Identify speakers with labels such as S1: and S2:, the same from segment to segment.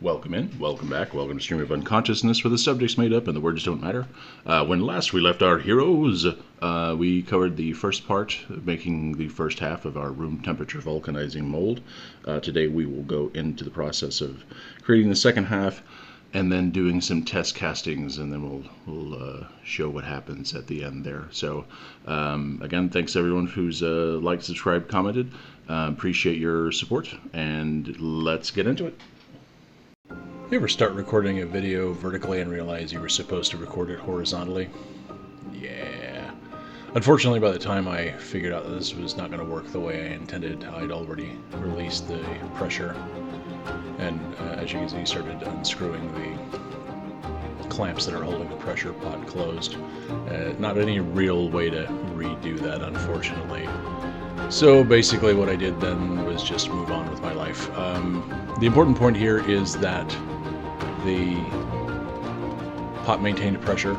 S1: Welcome in, welcome back, welcome to Stream-of-Unconsciousness, where the subject's made up and the words don't matter. When last we left our heroes, we covered the first part, making the first half of our room temperature vulcanizing mold. Today we will go into the process of creating the second half, and then doing some test castings, and then we'll show what happens at the end there. So again, thanks to everyone who's liked, subscribed, commented. Appreciate your support, and let's get into it. You ever start recording a video vertically and realize you were supposed to record it horizontally? Yeah. Unfortunately, by the time I figured out that this was not going to work the way I intended, I'd already released the pressure. And as you can see, started unscrewing the clamps that are holding the pressure pot closed. Not any real way to redo that, unfortunately. So basically what I did then was just move on with my life. The important point here is that the pot maintained pressure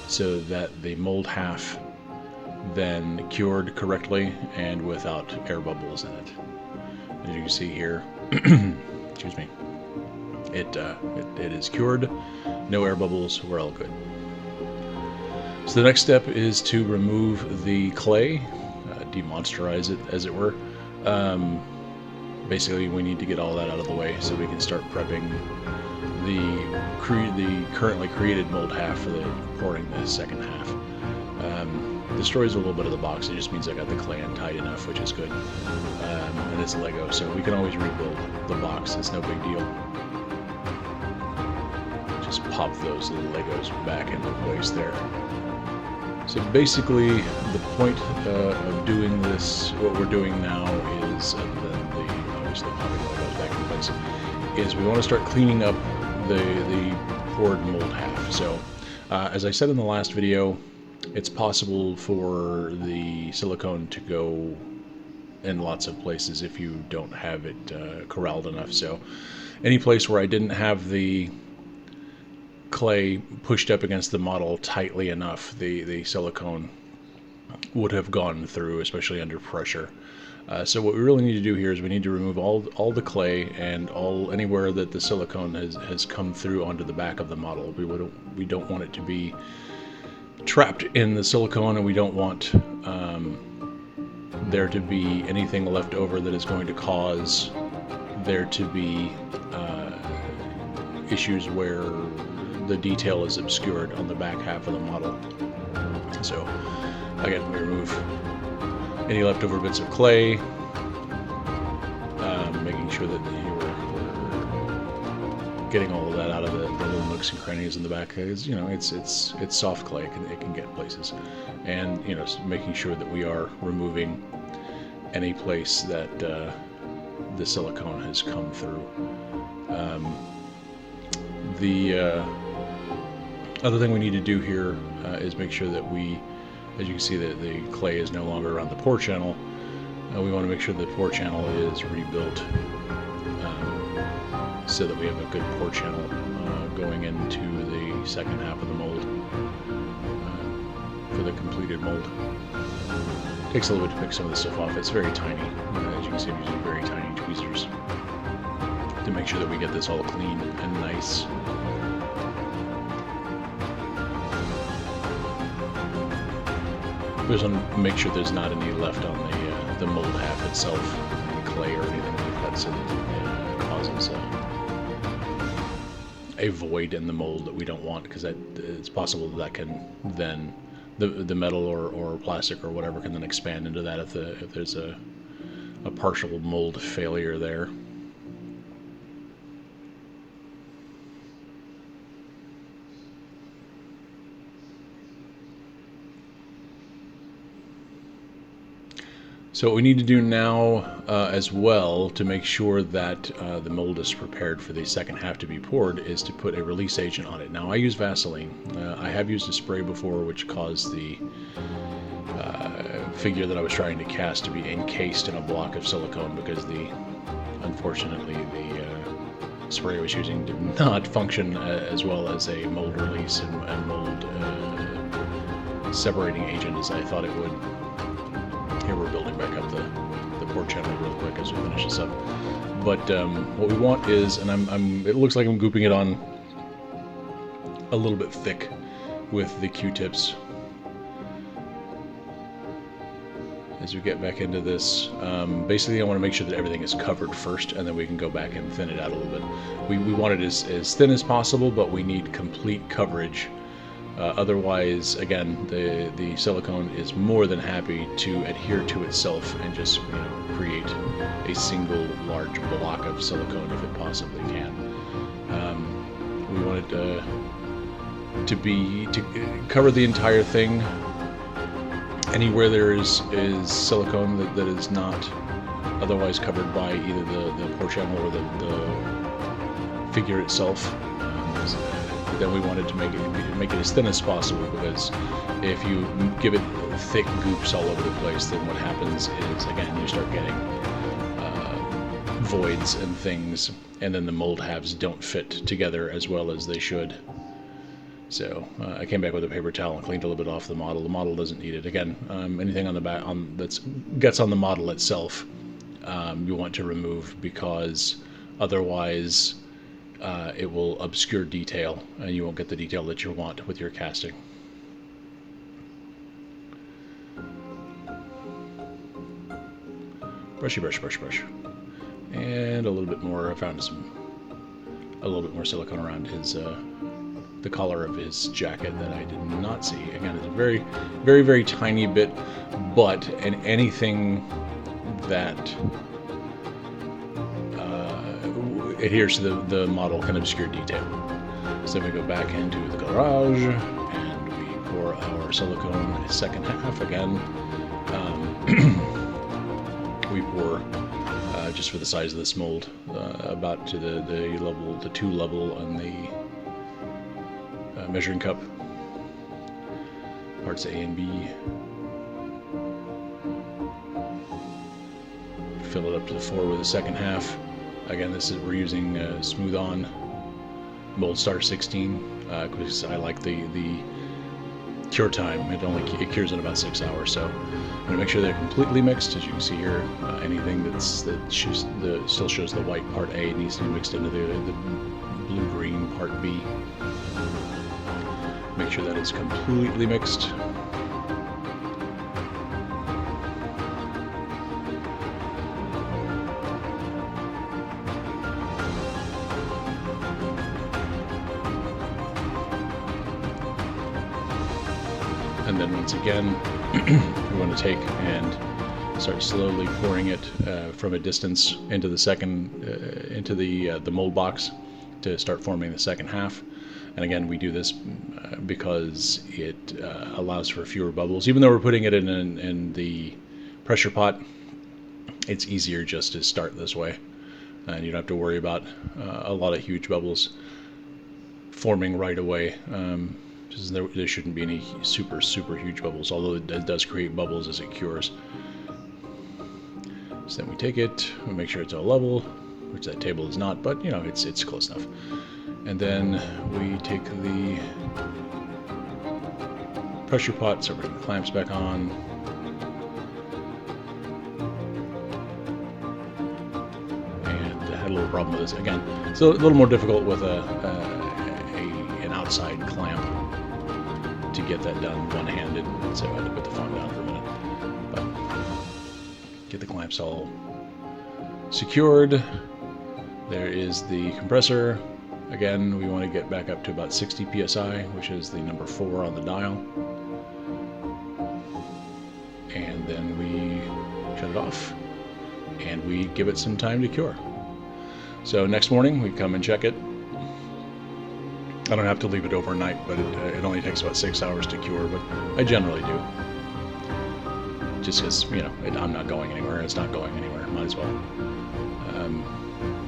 S1: so that the mold half then cured correctly and without air bubbles in it. As you can see here, excuse me, it is cured, no air bubbles, we're all good. So the next step is to remove the clay, demonsturize it as it were. Basically we need to get all that out of the way so we can start prepping the currently created mold half for the pouring the second half. Destroys a little bit of the box, it just means I got the clay untied enough, which is good. And it's Lego, so we can always rebuild the box, it's no big deal. Just pop those Legos back into place there. So basically, the point of doing this, what we're doing now is, and then obviously popping the Legos back in place, is we want to start cleaning up the poured mold half. So, as I said in the last video, it's possible for the silicone to go in lots of places if you don't have it corralled enough. So, any place where I didn't have the clay pushed up against the model tightly enough, the silicone would have gone through, especially under pressure. So what we really need to do here is we need to remove all the clay and anywhere that the silicone has come through onto the back of the model. We don't want it to be trapped in the silicone, and we don't want there to be anything left over that is going to cause there to be issues where the detail is obscured on the back half of the model. So again, we remove any leftover bits of clay, making sure that we're getting all of that out of the little nooks and crannies in the back, because it's soft clay, it can get places, and making sure that we are removing any place that the silicone has come through. The other thing we need to do here is make sure that as you can see, that the clay is no longer around the pour channel. We want to make sure the pour channel is rebuilt so that we have a good pour channel going into the second half of the mold for the completed mold. It takes a little bit to pick some of the stuff off. It's very tiny. As you can see, I'm using very tiny tweezers to make sure that we get this all clean and nice. Just want to make sure there's not any left on the mold half itself, any clay or anything like that, so that it causes a void in the mold that we don't want, because it's possible that can then the metal or plastic or whatever can then expand into that if there's a partial mold failure there. So what we need to do now as well to make sure that the mold is prepared for the second half to be poured is to put a release agent on it. Now I use Vaseline. I have used a spray before which caused the figure that I was trying to cast to be encased in a block of silicone, because unfortunately the spray I was using did not function as well as a mold release and mold separating agent as I thought it would. Here we're building back up the port channel real quick as we finish this up. But what we want is, and it looks like I'm gooping it on a little bit thick with the Q-tips. As we get back into this, basically I want to make sure that everything is covered first, and then we can go back and thin it out a little bit. We want it as thin as possible, but we need complete coverage. Otherwise, again, the silicone is more than happy to adhere to itself and just create a single large block of silicone if it possibly can. We want it to cover the entire thing. Anywhere there is silicone that is not otherwise covered by either the port channel or the figure itself, then we wanted to make it as thin as possible, because if you give it thick goops all over the place, then what happens is, again, you start getting voids and things, and then the mold halves don't fit together as well as they should. So I came back with a paper towel and cleaned a little bit off the model. The model doesn't need it. Again, anything on the back that gets on the model itself, you want to remove, because otherwise it will obscure detail, and you won't get the detail that you want with your casting. Brushy brush, brush, brush, and a little bit more. I found a little bit more silicone around his. The collar of his jacket that I did not see. Again, it's a very, very, very tiny bit, but anything that adheres to the model can obscure detail. So then we go back into the garage and we pour our silicone second half again. We pour just for the size of this mold, about to the level, the 2 level on the measuring cup, parts A and B. Fill it up to the 4 with the second half. Again, we're using Smooth On Mold Star 16 because I like the cure time. It cures in about 6 hours. So I'm gonna make sure they're completely mixed. As you can see here, anything that still shows the white part A needs to be mixed into the blue-green part B. Make sure that is completely mixed. And then once again, we want to take and start slowly pouring it from a distance into the the mold box to start forming the second half. And again, we do this because it allows for fewer bubbles. Even though we're putting it in the pressure pot, it's easier just to start this way. And you don't have to worry about a lot of huge bubbles forming right away. There shouldn't be any super huge bubbles, although it does create bubbles as it cures. So then we take it, we make sure it's all level, which that table is not, but it's close enough. And then we take the pressure pot, so we're putting the clamps back on. And I had a little problem with this. Again, it's a little more difficult with an outside clamp to get that done one-handed, so I had to put the phone down for a minute. But get the clamps all secured. There is the compressor. Again, we want to get back up to about 60 psi, which is the number 4 on the dial. And then we shut it off, and we give it some time to cure. So next morning, we come and check it. I don't have to leave it overnight, but it only takes about 6 hours to cure, but I generally do. Just because, I'm not going anywhere, it's not going anywhere, might as well.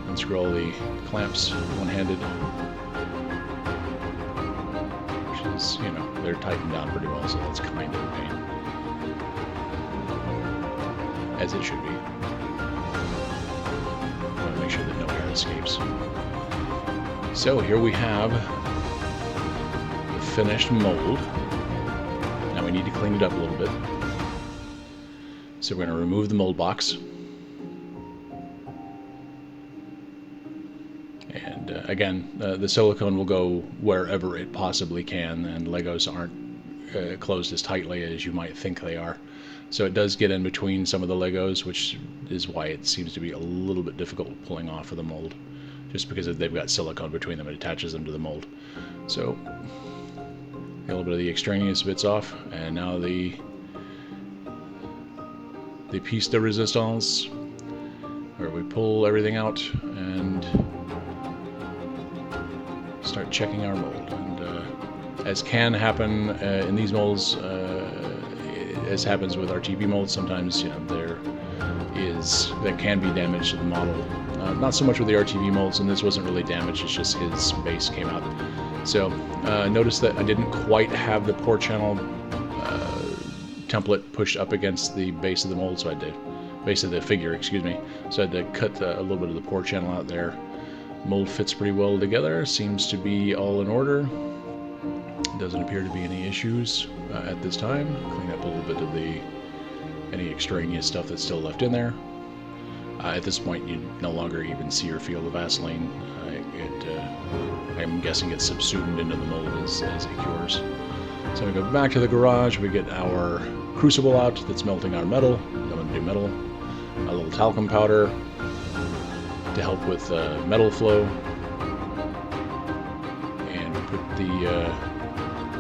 S1: Unscrew the clamps one-handed, which is, they're tightened down pretty well, so that's kind of a pain. As it should be. I want to make sure that no air escapes. So here we have the finished mold. Now we need to clean it up a little bit. So we're going to remove the mold box.
S2: again, the silicone will go wherever it possibly can, and Legos aren't closed as tightly as you might think they are. So it does get in between some of the Legos, which is why it seems to be a little bit difficult pulling off of the mold, just because they've got silicone between them. It attaches them to the mold. So get a little bit of the extraneous bits off, and now the piece de resistance, where we pull everything out and start checking our mold. And as can happen in these molds, as happens with RTP molds, sometimes there can be damage to the model. Not so much with the RTP molds, and this wasn't really damaged, it's just his base came out. So notice that I didn't quite have the pore channel template pushed up against the base of the mold, so I had to, base of the figure, excuse me. So I had to cut a little bit of the pore channel out there. Mold fits pretty well together, seems to be all in order. Doesn't appear to be any issues at this time. Clean up a little bit of any extraneous stuff that's still left in there. At this point, you no longer even see or feel the Vaseline. I'm guessing it's subsumed into the mold as it cures. So we go back to the garage. We get our crucible out that's melting our metal. I'm going to do metal. A little talcum powder to help with metal flow. And put the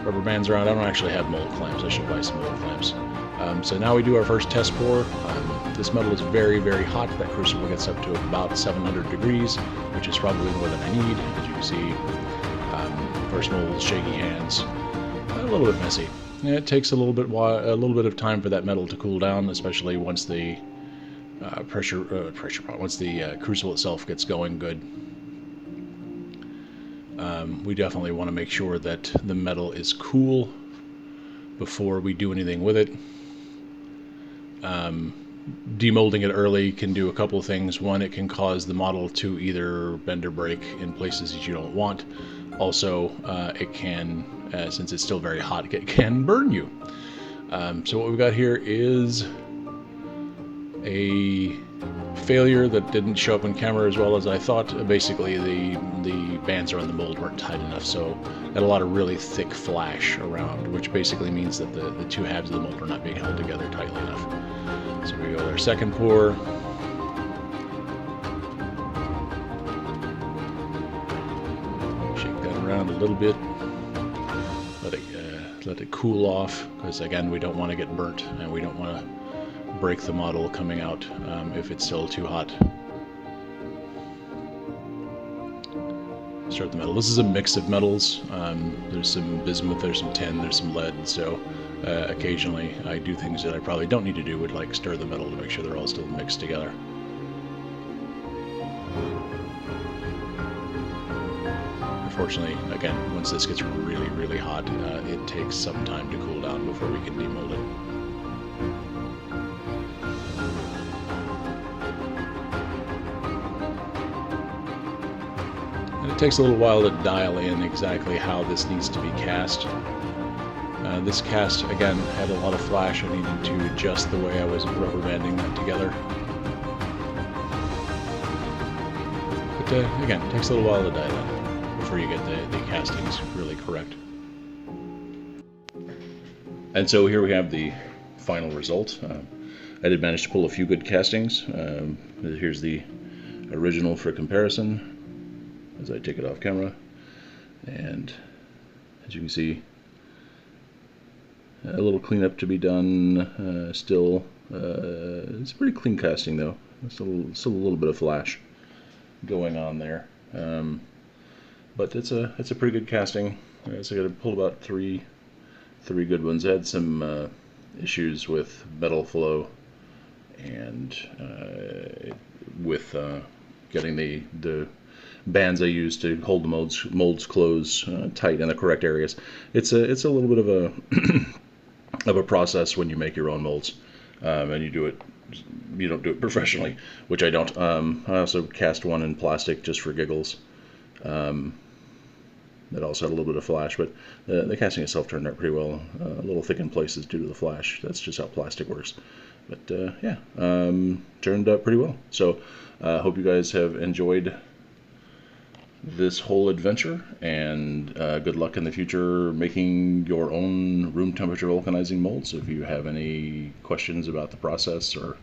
S2: rubber bands around. I don't actually have mold clamps. I should buy some mold clamps. So now we do our first test pour. This metal is very, very hot. That crucible gets up to about 700 degrees, which is probably more than I need. As you can see, first mold, shaky hands, a little bit messy. And it takes a little bit of time for that metal to cool down, especially once the once the crucible itself gets going good. We definitely want to make sure that the metal is cool before we do anything with it. Demolding it early can do a couple of things. One, it can cause the model to either bend or break in places that you don't want. Also, it can, since it's still very hot, it can burn you. So what we've got here is a failure that didn't show up on camera as well as I thought. Basically, the bands around the mold weren't tight enough, so had a lot of really thick flash around, which basically means that the two halves of the mold are not being held together tightly enough. So we go with our second pour. Shake that around a little bit. Let it cool off, because again, we don't want to get burnt, and we don't want to break the model coming out if it's still too hot. Start the metal. This is a mix of metals. There's some bismuth, there's some tin, there's some lead, so occasionally I do things that I probably don't need to do, like stir the metal to make sure they're all still mixed together. Unfortunately, again, once this gets really, really hot, it takes some time to cool down before we can demold it. And it takes a little while to dial in exactly how this needs to be cast. This cast, again, had a lot of flash. I needed to adjust the way I was rubber banding that together. But again, it takes a little while to dial in before you get the castings really correct.
S1: And so here we have the final result. I did manage to pull a few good castings. Here's the original for comparison as I take it off camera. And as you can see, a little cleanup to be done. Still, it's a pretty clean casting though. Still a little bit of flash going on there. But it's a pretty good casting. So I got to pull about three good ones. I had some issues with metal flow and with getting the bands I use to hold the molds closed tight in the correct areas. It's a little bit of a process when you make your own molds, and you don't do it professionally, which I don't. I also cast one in plastic just for giggles. That also had a little bit of flash, but the casting itself turned out pretty well. A little thick in places due to the flash. That's just how plastic works. But yeah, turned out pretty well. So hope you guys have enjoyed this whole adventure, and good luck in the future making your own room temperature vulcanizing molds. If you have any questions about the process or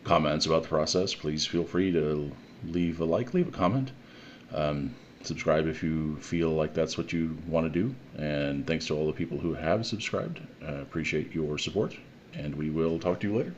S1: comments about the process, please feel free to leave a comment. Subscribe if you feel like that's what you want to do. And thanks to all the people who have subscribed. Appreciate your support, and we will talk to you later.